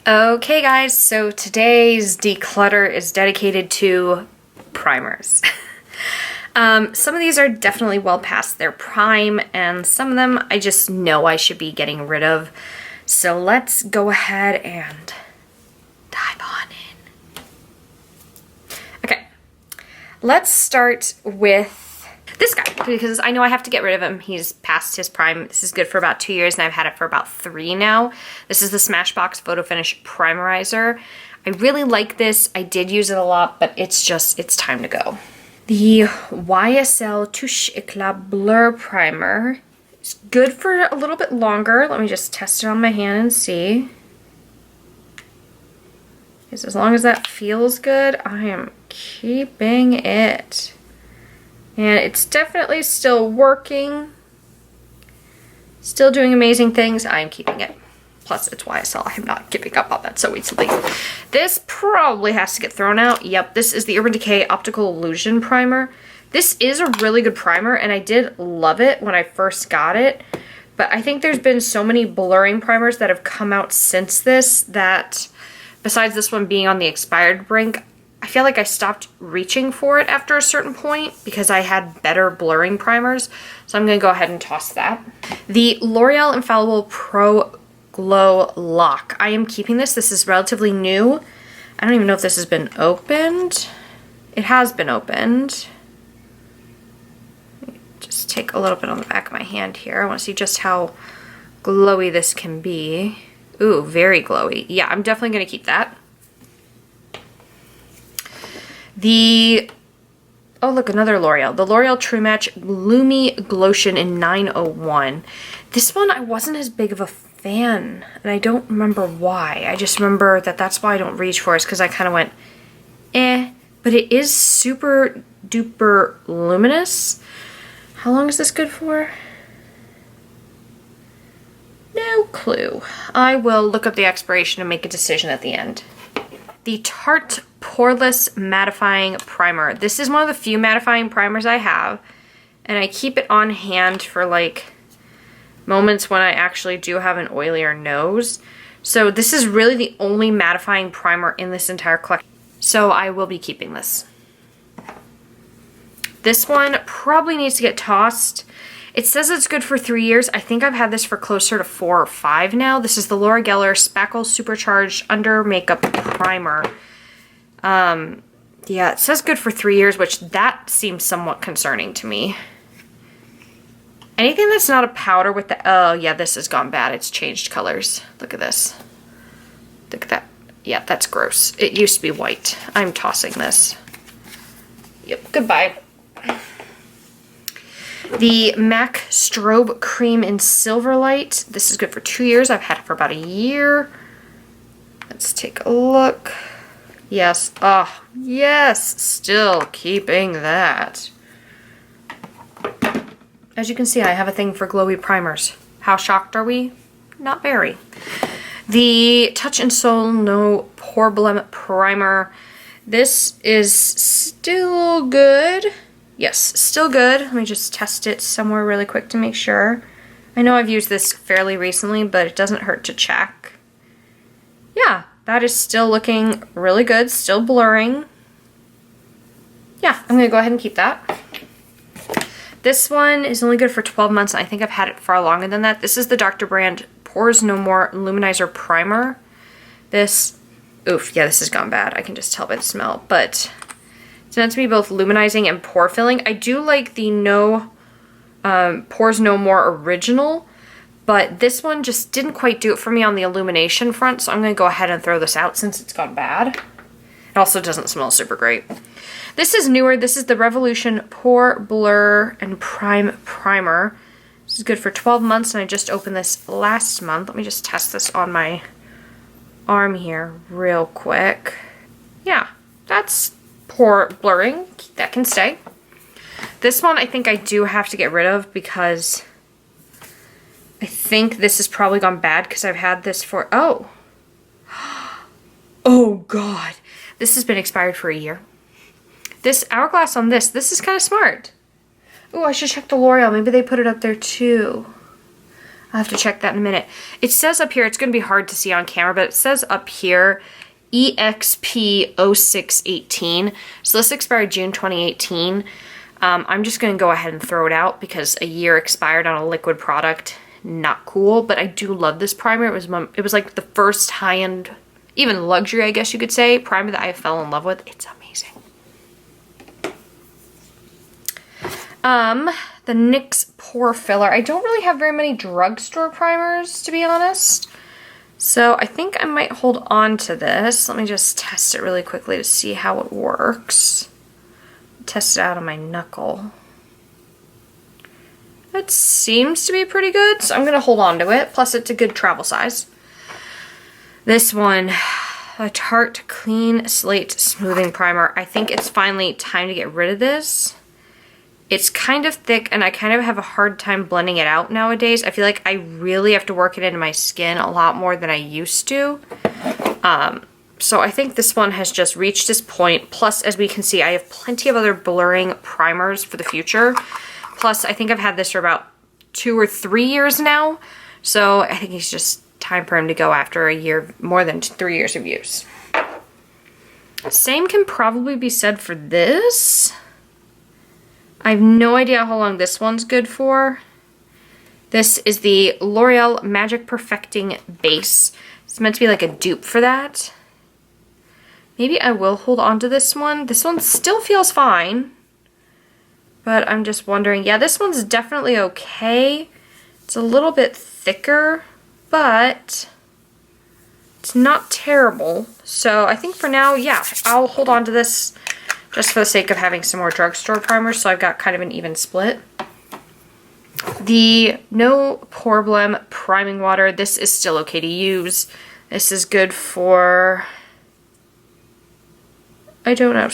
Okay guys, so today's declutter is dedicated to primers. Some of these are definitely well past their prime, and some of them I just know I should be getting rid of. So let's go ahead and dive on in. Okay, let's start with this guy, because I know I have to get rid of him. He's past his prime. This is good for about 2 years, and I've had it for about 3 now. This is the Smashbox Photo Finish Primerizer. I really like this. I did use it a lot, but it's time to go. The YSL Touche Eclat Blur Primer is good for a little bit longer. Let me just test it on my hand and see. Because as long as that feels good, I am keeping it. And it's definitely still working. Still doing amazing things. I am keeping it. Plus, it's YSL. I'm not giving up on that so easily. This probably has to get thrown out. Yep, this is the Urban Decay Optical Illusion Primer. This is a really good primer, and I did love it when I first got it. But I think there's been so many blurring primers that have come out since this that, besides this one being on the expired brink, I feel like I stopped reaching for it after a certain point because I had better blurring primers. So I'm going to go ahead and toss that. The L'Oreal Infallible Pro Glow Lock. I am keeping this. This is relatively new. I don't even know if this has been opened. It has been opened. Just take a little bit on the back of my hand here. I want to see just how glowy this can be. Ooh, very glowy. Yeah, I'm definitely going to keep that. Oh look, another L'Oreal. The L'Oreal True Match Lumi Glotion in 901. This one I wasn't as big of a fan, and I don't remember why. I just remember that that's why I don't reach for it, because I kind of went, eh. But it is super duper luminous. How long is this good for? No clue. I will look up the expiration and make a decision at the end. The Tarte Poreless Mattifying Primer. This is one of the few mattifying primers I have, and I keep it on hand for like moments when I actually do have an oilier nose. So this is really the only mattifying primer in this entire collection. So I will be keeping this. This one probably needs to get tossed. It says it's good for 3 years. I think I've had this for closer to 4 or 5 now. This is the Laura Geller Spackle Supercharged Under Makeup Primer. Yeah, it says good for 3 years, which that seems somewhat concerning to me. Anything that's not a powder with the... Oh, yeah, this has gone bad. It's changed colors. Look at this. Look at that. Yeah, that's gross. It used to be white. I'm tossing this. Yep, goodbye. The MAC Strobe Cream in Silverlight. This is good for 2 years. I've had it for about a year. Let's take a look. Yes. Oh, yes. Still keeping that. As you can see, I have a thing for glowy primers. How shocked are we? Not very. The Touch in Sol No Problem Primer. This is still good. Yes, still good. Let me just test it somewhere really quick to make sure. I know I've used this fairly recently, but it doesn't hurt to check. Yeah, that is still looking really good, still blurring. Yeah, I'm going to go ahead and keep that. This one is only good for 12 months, and I think I've had it far longer than that. This is the Dr. Brand Pores No More Luminizer Primer. This, oof, yeah, this has gone bad. I can just tell by the smell, but it's meant to be both luminizing and pore filling. I do like the Pores No More Original, but this one just didn't quite do it for me on the illumination front, so I'm going to go ahead and throw this out since it's gone bad. It also doesn't smell super great. This is newer. This is the Revolution Pore Blur and Prime Primer. This is good for 12 months, and I just opened this last month. Let me just test this on my arm here real quick. Yeah, that's pore blurring. That can stay. This one I think I do have to get rid of because I think this has probably gone bad because I've had this for... Oh God. This has been expired for a year. This hourglass on this is kind of smart. Oh, I should check the L'Oreal. Maybe they put it up there too. I'll have to check that in a minute. It says up here, it's going to be hard to see on camera, but it says up here EXP0618. So this expired June 2018. I'm just going to go ahead and throw it out because a year expired on a liquid product. Not cool, but I do love this primer. It was like the first high-end, even luxury, I guess you could say, primer that I fell in love with. It's amazing. The NYX Pore Filler. I don't really have very many drugstore primers, to be honest. So I think I might hold on to this. Let me just test it really quickly to see how it works. Test it out on my knuckle. It seems to be pretty good, so I'm going to hold on to it. Plus, it's a good travel size. This one, a Tarte Clean Slate Smoothing Primer. I think it's finally time to get rid of this. It's kind of thick, and I kind of have a hard time blending it out nowadays. I feel like I really have to work it into my skin a lot more than I used to. So I think this one has just reached this point. Plus, as we can see, I have plenty of other blurring primers for the future. Plus, I think I've had this for about 2 or 3 years now. So I think it's just time for him to go after a year, more than 3 years of use. Same can probably be said for this. I have no idea how long this one's good for. This is the L'Oreal Magic Perfecting Base. It's meant to be like a dupe for that. Maybe I will hold on to this one. This one still feels fine. But I'm just wondering, yeah, this one's definitely okay. It's a little bit thicker, but it's not terrible. So I think for now, yeah, I'll hold on to this just for the sake of having some more drugstore primers, so I've got kind of an even split. The No Problem Priming Water, this is still okay to use. This is good for, I don't know,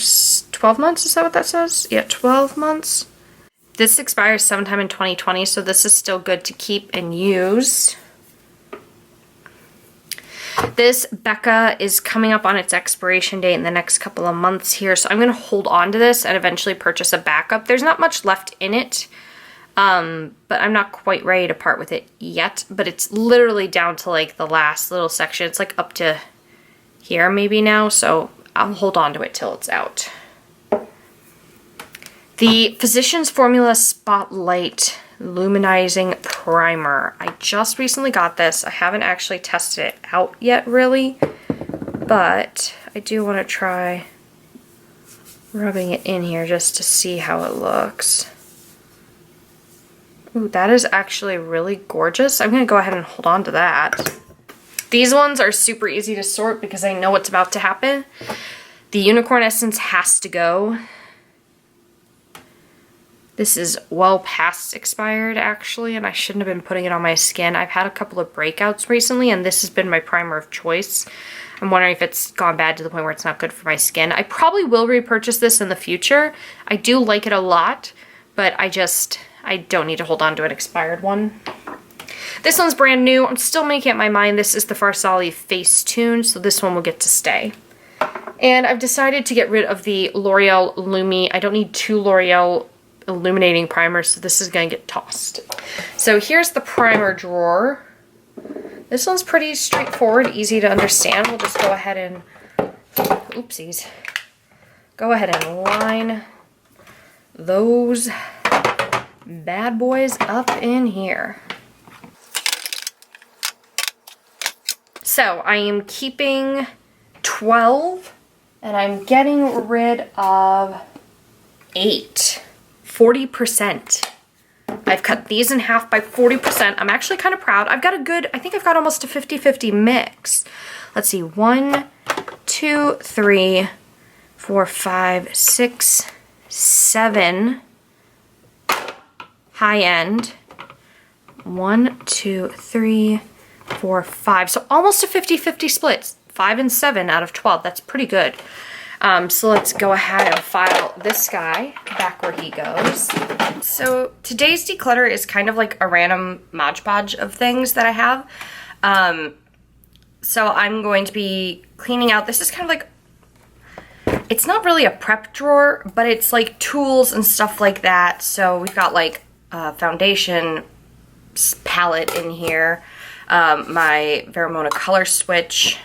12 months? Is that what that says? Yeah, 12 months. This expires sometime in 2020, so this is still good to keep and use. This Becca is coming up on its expiration date in the next couple of months here, so I'm going to hold on to this and eventually purchase a backup. There's not much left in it, but I'm not quite ready to part with it yet, but it's literally down to like the last little section. It's like up to here maybe now, so I'll hold on to it till it's out. The Physicians Formula Spotlight Luminizing Primer. I just recently got this. I haven't actually tested it out yet, really, but I do want to try rubbing it in here just to see how it looks. Ooh, that is actually really gorgeous. I'm going to go ahead and hold on to that. These ones are super easy to sort because I know what's about to happen. The Unicorn Essence has to go. This is well past expired, actually, and I shouldn't have been putting it on my skin. I've had a couple of breakouts recently, and this has been my primer of choice. I'm wondering if it's gone bad to the point where it's not good for my skin. I probably will repurchase this in the future. I do like it a lot, but I don't need to hold on to an expired one. This one's brand new. I'm still making up my mind. This is the Farsali Facetune, so this one will get to stay. And I've decided to get rid of the L'Oreal Lumi. I don't need 2 L'Oreal illuminating primers, so this is going to get tossed. So here's the primer drawer. This one's pretty straightforward, easy to understand. We'll just go ahead and, oopsies, go ahead and line those bad boys up in here. So I am keeping 12 and I'm getting rid of 8. 40%. I've cut these in half by 40%. I'm actually kind of proud. I've got a good, I think I've got almost a 50-50 mix. Let's see, 1, 2, 3, 4, 5, 6, 7 high end. 1, 2, 3, 4, 5. So almost a 50-50 split. 5 and 7 out of 12. That's pretty good. So let's go ahead and file this guy back where he goes. So today's declutter is kind of like a random Mod Podge of things that I have. So I'm going to be cleaning out, this is kind of like, it's not really a prep drawer, but it's like tools and stuff like that. So we've got like foundation, palette in here, my Vermona color switch,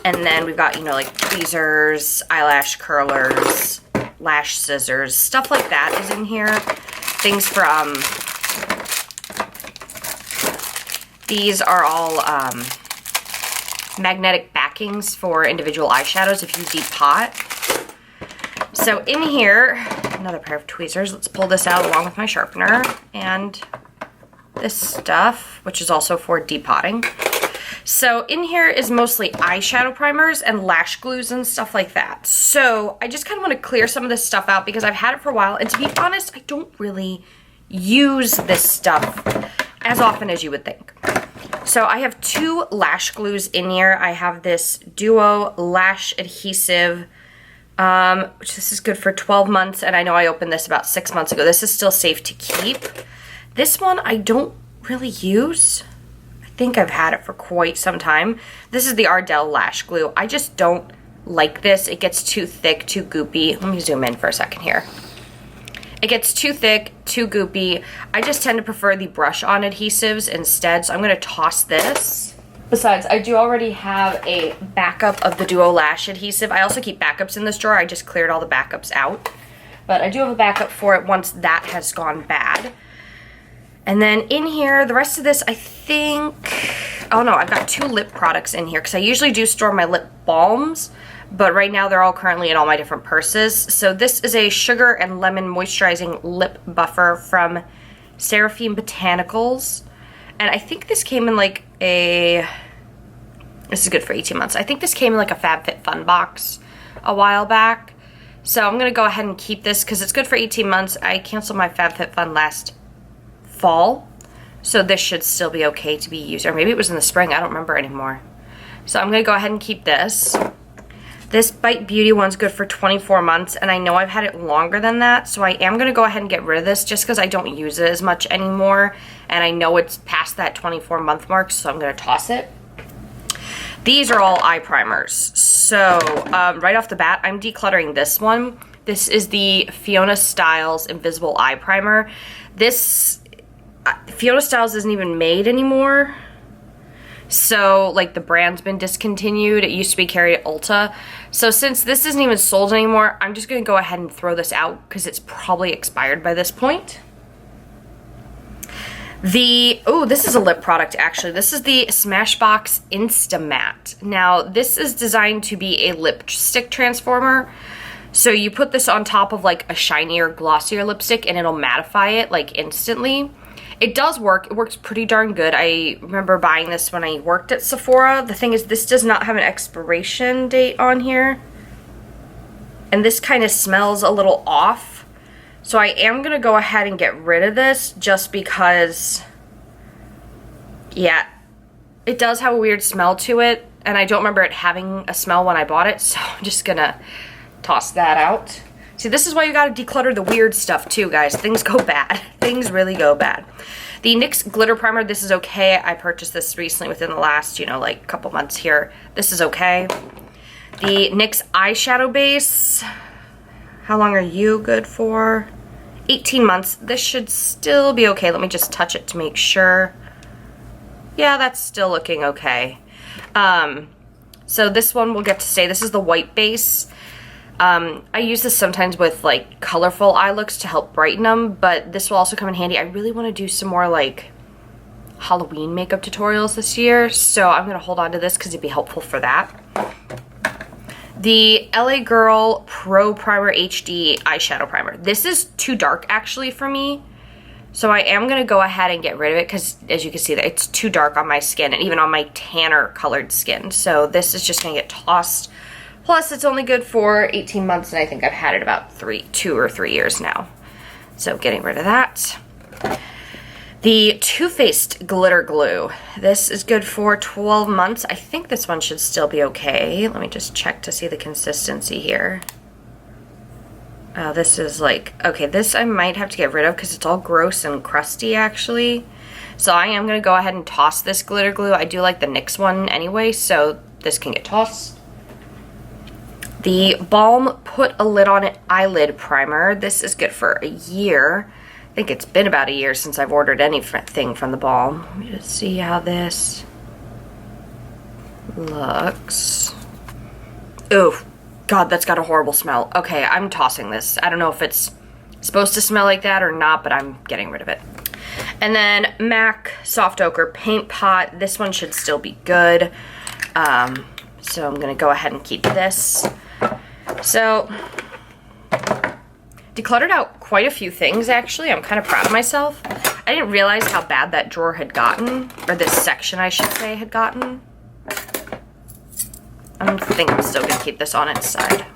and then we've got, you know, like tweezers, eyelash curlers, lash scissors, stuff like that is in here. Things for, these are all magnetic backings for individual eyeshadows if you depot. So in here, another pair of tweezers. Let's pull this out along with my sharpener and this stuff, which is also for depotting. So in here is mostly eyeshadow primers and lash glues and stuff like that. So I just kind of want to clear some of this stuff out because I've had it for a while, and to be honest, I don't really use this stuff as often as you would think. So I have 2 lash glues in here. I have this Duo Lash Adhesive, which this is good for 12 months, and I know I opened this about 6 months ago. This is still safe to keep. This one I don't really use. I think I've had it for quite some time. This is the Ardell Lash Glue. I just don't like this. It gets too thick, too goopy. Let me zoom in for a second here. It gets too thick, too goopy. I just tend to prefer the brush-on adhesives instead, so I'm going to toss this. Besides, I do already have a backup of the Duo Lash Adhesive. I also keep backups in this drawer. I just cleared all the backups out. But I do have a backup for it once that has gone bad. And then in here, the rest of this, I think... Oh no, I've got 2 lip products in here because I usually do store my lip balms. But right now they're all currently in all my different purses. So this is a sugar and lemon moisturizing lip buffer from Seraphine Botanicals. And I think this came in like a... This is good for 18 months. I think this came in like a FabFitFun box a while back. So I'm going to go ahead and keep this because it's good for 18 months. I canceled my FabFitFun last fall. So this should still be okay to be used. Or maybe it was in the spring. I don't remember anymore. So I'm going to go ahead and keep this. This Bite Beauty one's good for 24 months, and I know I've had it longer than that, so I am going to go ahead and get rid of this just because I don't use it as much anymore, and I know it's past that 24-month mark, so I'm going to toss it. These are all eye primers. So right off the bat, I'm decluttering this one. This is the Fiona Styles Invisible Eye Primer. This Fiona Styles isn't even made anymore. So, like, the brand's been discontinued. It used to be carried at Ulta. So, since this isn't even sold anymore, I'm just going to go ahead and throw this out because it's probably expired by this point. Oh, this is a lip product, actually. This is the Smashbox Instamatte. Now, this is designed to be a lipstick transformer. So, you put this on top of, like, a shinier, glossier lipstick, and it'll mattify it, like, instantly. It does work. It works pretty darn good. I remember buying this when I worked at Sephora. The thing is, this does not have an expiration date on here. And this kind of smells a little off. So I am going to go ahead and get rid of this just because, yeah, it does have a weird smell to it. And I don't remember it having a smell when I bought it. So I'm just going to toss that out. See, this is why you gotta declutter the weird stuff too, guys. Things go bad. Things really go bad. The NYX Glitter Primer, this is okay. I purchased this recently within the last, you know, like couple months here. This is okay. The NYX Eyeshadow Base. How long are you good for? 18 months. This should still be okay. Let me just touch it to make sure. Yeah, that's still looking okay. So this one will get to stay. This is the white base. I use this sometimes with like colorful eye looks to help brighten them, but this will also come in handy. I really want to do some more like Halloween makeup tutorials this year, so I'm going to hold on to this because it'd be helpful for that. The LA Girl Pro Primer HD Eyeshadow Primer. This is too dark actually for me, so I am going to go ahead and get rid of it because as you can see, that it's too dark on my skin and even on my tanner colored skin. So this is just going to get tossed. Plus, it's only good for 18 months, and I think I've had it about 2 or 3 years now. So, getting rid of that. The Too Faced Glitter Glue. This is good for 12 months. I think this one should still be okay. Let me just check to see the consistency here. This is like... Okay, this I might have to get rid of because it's all gross and crusty, actually. So, I am going to go ahead and toss this glitter glue. I do like the NYX one anyway, so this can get tossed. The Balm Put a Lid on It Eyelid Primer. This is good for a year. I think it's been about a year since I've ordered anything from the Balm. Let me just see how this looks. Oh, God, that's got a horrible smell. Okay, I'm tossing this. I don't know if it's supposed to smell like that or not, but I'm getting rid of it. And then MAC Soft Ochre Paint Pot. This one should still be good. So I'm gonna go ahead and keep this. So, decluttered out quite a few things, actually. I'm kind of proud of myself. I didn't realize how bad that drawer had gotten, or this section, I should say, had gotten. I think I'm still gonna keep this on its side.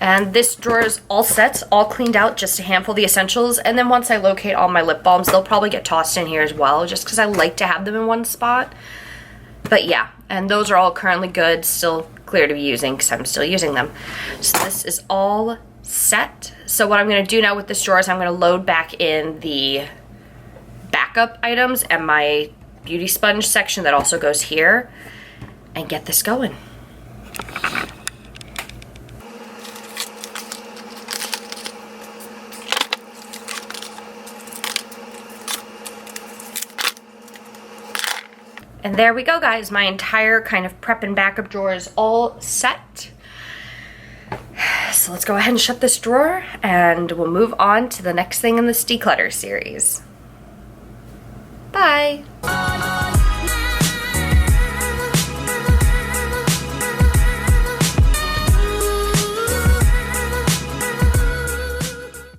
And this drawer is all set, all cleaned out, just a handful of the essentials. And then once I locate all my lip balms, they'll probably get tossed in here as well, just because I like to have them in one spot. But yeah, and those are all currently good, still clear to be using because I'm still using them. So this is all set. So what I'm going to do now with this drawer is I'm going to load back in the backup items and my beauty sponge section that also goes here and get this going. And there we go, guys. My entire kind of prep and backup drawer is all set. So let's go ahead and shut this drawer and we'll move on to the next thing in this declutter series. Bye.